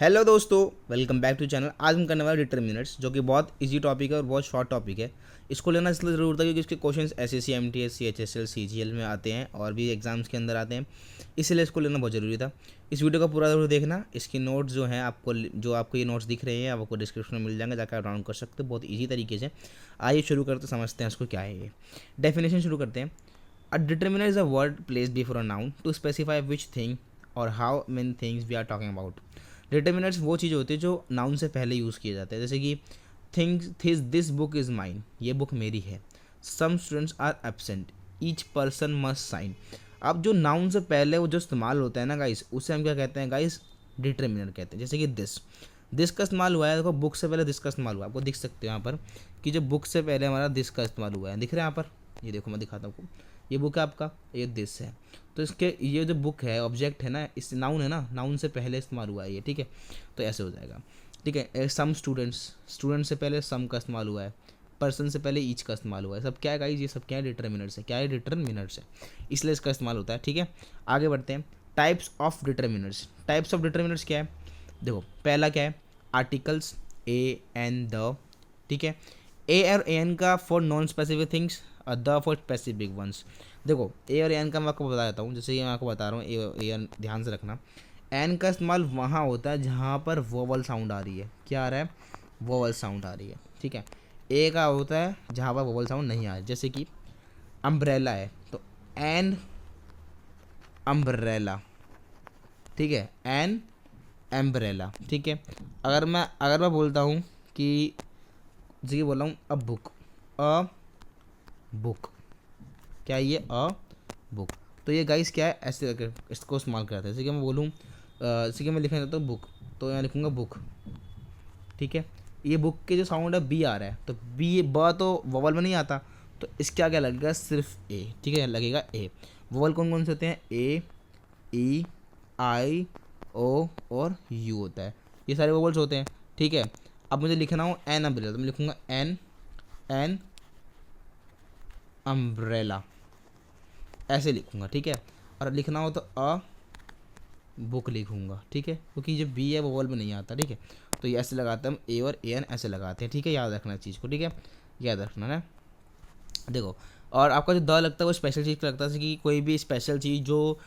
Hello दोस्तों, welcome back to channel. आज हम करने वाले डिटर्मिनर्स, जो कि बहुत इजी टॉपिक है और बहुत शॉर्ट टॉपिक है। इसको लेना इसलिए ज़रूरत है क्योंकि इसके questions SSC, MTS, HSL, CGL में आते हैं और भी एग्जाम्स के अंदर आते हैं, इसीलिए इसको लेना बहुत ज़रूरी था। इस वीडियो का पूरा ज़रूर देखना। इसके नोट्स जो हैं आपको ये नोट्स दिख रहे हैं आपको डिस्क्रिप्शन में मिल जाएंगे, जाकर आप डाउनलोड कर सकते हो बहुत ईजी तरीके से। आइए शुरू करते समझते हैं इसको क्या है ये। डेफिनेशन शुरू करते हैं। A determiner is a word placed before a noun to specify which thing or how many things we are talking about. Determiners वो चीज़ होती है जो नाउन से पहले यूज़ किए जाते हैं, जैसे कि things this book is mine, ये बुक मेरी है। Some students are absent, each person must sign. अब जो नाउन से पहले वो जो इस्तेमाल होता है ना गाइस, उसे हम क्या कहते हैं गाइस? डिटर्मिनर कहते हैं। जैसे कि दिस का इस्तेमाल हुआ है, देखो बुक से पहले दिस का इस्तेमाल हुआ है, आपको दिख सकते हो यहाँ पर कि जो बुक से पहले हमारा दिस का इस्तेमाल हुआ है, दिख रहा है यहाँ पर? ये देखो मैं दिखाता हूँ आपको, ये बुक है आपका, ये दिस है। तो इसके ये जो बुक है ऑब्जेक्ट है ना, इस नाउन है ना, नाउन से पहले इस्तेमाल हुआ है ये, ठीक है। तो ऐसे हो जाएगा, ठीक है। सम स्टूडेंट्स से पहले सम का इस्तेमाल हुआ है, पर्सन से पहले ईच का इस्तेमाल हुआ है। सब क्या है गाइस? ये सब क्या है? डिटर्मिनर्स है। क्या है? डिटर्मिनर्स है, इसलिए इसका इस्तेमाल होता है, ठीक है। आगे बढ़ते हैं। Types of determiners. Types of determiners क्या है? देखो पहला क्या है? आर्टिकल्स, ए एन द, ठीक है। ए और एन का for non specific things, the for specific ones. देखो ए और एन का मैं आपको बता देता हूँ, जैसे ये मैं आपको बता रहा हूँ, ए एन ध्यान से रखना। एन का इस्तेमाल वहाँ होता है जहाँ पर वोवल साउंड आ रही है। क्या आ रहा है? वोवल साउंड आ रही है, ठीक है। ए का होता है जहाँ पर वोवल साउंड नहीं आ रही, जैसे कि अम्ब्रेला है तो एन अम्ब्रेला, ठीक है। एन एम्ब्रेला, ठीक है। अगर मैं बोलता हूँ कि जैसे कि बोल रहा हूँ अ बुक, क्या ये अ बुक? तो ये गाइस क्या है? ऐसे करके इसको इस्तेमाल करते हैं। जैसे कि मैं बोलूँ, जैसे कि मैं लिखना चाहता हूँ बुक, तो मैं लिखूँगा बुक, ठीक है। ये बुक के जो साउंड है बी आ रहा है, तो बी ब तो वोवल में नहीं आता, तो इसके आगे लगेगा सिर्फ ए, ठीक है, लगेगा ए। वोवल कौन कौन से होते हैं? ए, ई, आई, ओ और यू होता है, ये सारे वोवल्स होते हैं, ठीक है। अब मुझे लिखना हो एन अम्ब्रेला, तो मैं लिखूँगा एन अम्ब्रेला, ऐसे लिखूँगा, ठीक है। और लिखना हो तो अ बुक लिखूँगा, ठीक है, क्योंकि जो बी है वो वॉल में नहीं आता, ठीक है। तो ये ऐसे लगाते हैं हम, ए और ए एन ऐसे लगाते हैं, ठीक है। याद रखना चीज़ को, ठीक है, याद रखना है। देखो, और आपका जो द लगता है वो स्पेशल चीज़ का लगता है, जैसे कि कोई भी स्पेशल चीज़ जो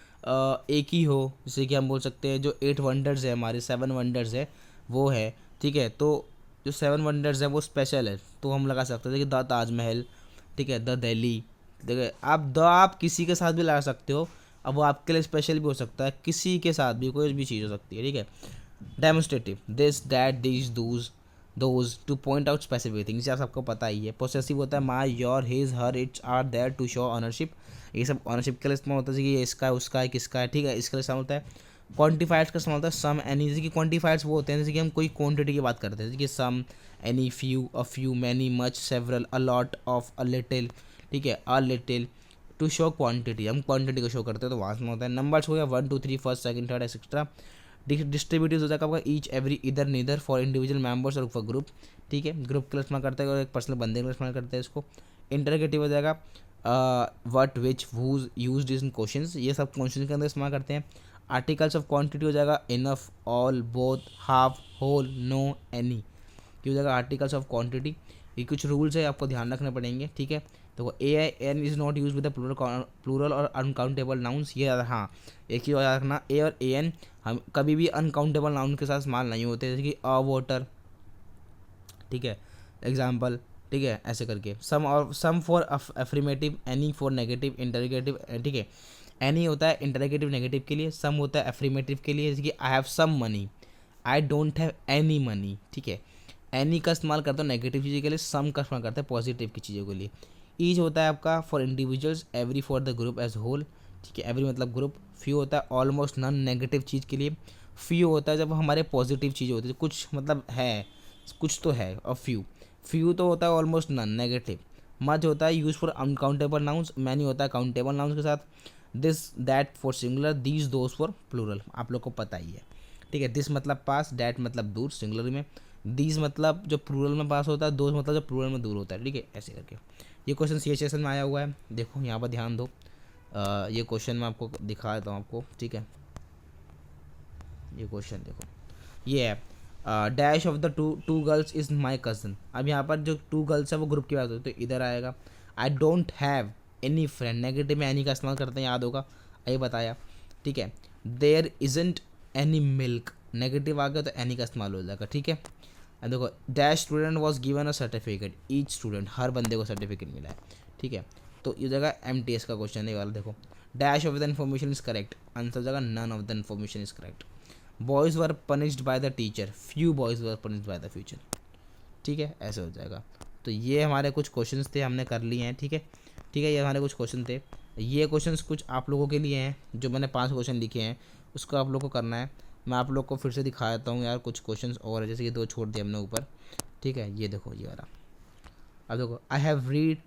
एक ही हो, जैसे कि हम बोल सकते हैं जो 8 वंडर्स है, हमारे 7 वंडर्स है वो है, ठीक है। तो जो 7 वंडर्स है वो स्पेशल है, तो हम लगा सकते हैं, जैसे कि द ताजमहल, ठीक है, द दिल्ली। देखिए आप किसी के साथ भी लगा सकते हो, अब वो आपके लिए स्पेशल भी हो सकता है, किसी के साथ भी कोई भी चीज़ हो सकती है, ठीक है। Demonstrative, this that this those to point out specific things, आप सबको पता ही है। पोसेसिव होता है my, your, his, her, its, our, their, to show ownership. ये सब ऑनरशिप के लिए इस्तेमाल होता है, जैसे कि ये इसका है, उसका है, किसका है, ठीक है, इसके लिए इस्तेमाल होता है। क्वान्टिफायर्स का इस्तेमाल होता है सम, एनी। जैसे कि क्वान्टिफायर्स वो होते हैं जैसे कि हम कोई क्वांटिटी की बात करते हैं, जैसे कि some, any, few, a few, many, much, several, a lot, of, a little, ठीक है, a little. To show quantity, हम क्वांटिटी को शो करते हैं, तो वहाँ से होता है। नंबर्स हो गया 1 2 3 first second third etcetera. Distributive हो जाएगा आपका ईच, एवरी, इधर, नीदर, फॉर इंडिविजुअल मेंबर्स और फॉर ग्रुप, ठीक है। ग्रुप के लिए इस्तेमाल करते हैं और एक पर्सनल बंदे के लिए इस्तेमाल करते हैं इसको। इंटरगेटिव हो जाएगा what, which, whose, used in questions, ये सब क्वेश्चन के अंदर इस्तेमाल करते हैं। आर्टिकल्स ऑफ क्वांटिटी हो जाएगा enough, all, both, half, whole, no, any, ये हो जाएगा आर्टिकल्स ऑफ क्वांटिटी। ये कुछ रूल्स है आपको ध्यान रखने पड़ेंगे, ठीक है। तो a I an is not use with plural और अनकाउंटेबल नाउन्स, ये हाँ एक चीज़ याद रखना, ए और ए एन हम कभी भी अनकाउंटेबल नाउन के साथ इस्तेमाल नहीं होते, जैसे कि अ वाटर, ठीक है, एग्जाम्पल, ठीक है, ऐसे करके। सम और some for affirmative, any for negative, interrogative, ठीक है। एनी होता है इंटरगेटिव नेगेटिव के लिए, सम होता है अफर्मेटिव के लिए, जैसे कि I have some money, I don't have any money, ठीक है। एनी का इस्तेमाल करते हो नेगेटिव चीज़ों के लिए, सम का इस्तेमाल करते हैं पॉजिटिव की चीज़ों के लिए। ईच होता है आपका for individuals, every for the group as whole, ठीक है, एवरी मतलब ग्रुप। फ्यू होता है ऑलमोस्ट नन नेगेटिव चीज़ के लिए। फ्यू होता है जब हमारे पॉजिटिव चीज़ होती है, कुछ मतलब है, कुछ तो है, और फ्यू तो होता है ऑलमोस्ट नन नेगेटिव। मच होता है use for uncountable nouns, many होता है काउंटेबल नाउन्स के साथ। This that for singular, these those for plural, आप लोग को पता ही है, ठीक है। दिस मतलब पास, डैट मतलब दूर सिंगुलर में, दीज मतलब जो प्लूरल में पास होता है, दोज मतलब जो प्लूरल में दूर होता है, ठीक है, ऐसे करके। ये क्वेश्चन सी सेशन में आया हुआ है, देखो यहाँ पर ध्यान दो। ये क्वेश्चन मैं आपको दिखा देता हूँ आपको, ठीक है। ये क्वेश्चन देखो, ये है dash of the two girls is my cousin. अब यहाँ पर जो 2 गर्ल्स है वो ग्रुप की बात होती है, तो इधर आएगा आई don't have any friend, negative में एनी का इस्तेमाल करते हैं, याद होगा, ये बताया, ठीक है। There isn't any milk, negative आ गया तो एनी का इस्तेमाल हो जाएगा, ठीक है। अब देखो dash student was given a certificate, each student, हर बंदे को सर्टिफिकेट मिला है, ठीक है। तो ये जगह MTS का क्वेश्चन है ये वाला, देखो dash of the information is correct, answer जगह none of the information is correct. Boys were punished by the teacher, few boys were punished by the future, ठीक है, ऐसे हो जाएगा। तो ये हमारे कुछ क्वेश्चंस थे, हमने कर लिए हैं, ठीक है, ठीक है। ये हमारे कुछ क्वेश्चन थे, ये क्वेश्चंस कुछ आप लोगों के लिए हैं, जो मैंने 5 क्वेश्चन लिखे हैं उसको आप लोग को करना है। मैं आप लोग को फिर से दिखा देता हूँ यार, कुछ क्वेश्चंस और है, जैसे कि 2 छोड़ दिए हमने ऊपर, ठीक है। ये देखो ये वाला, अब देखो I have read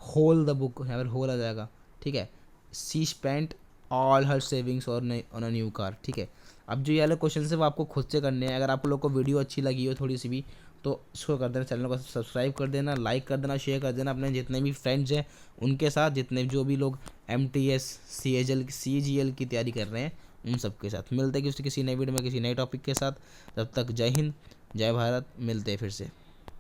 whole the book, यहाँ पर होल आ जाएगा, ठीक है। She spent all her savings on a new car, ठीक है। अब जो ये वाले क्वेश्चन है वो आपको खुद से करने हैं। अगर आप लोग को वीडियो अच्छी लगी हो थोड़ी सी भी, तो इसको कर देना, चैनल को सब्सक्राइब कर देना, लाइक कर देना, शेयर कर देना अपने जितने भी फ्रेंड्स हैं उनके साथ, जितने जो भी लोग MTS CGL की तैयारी कर रहे हैं उन सबके साथ। मिलते हैं किसी नई वीडियो में किसी नए टॉपिक के साथ, तब तक जय हिंद जय भारत, मिलते हैं फिर से।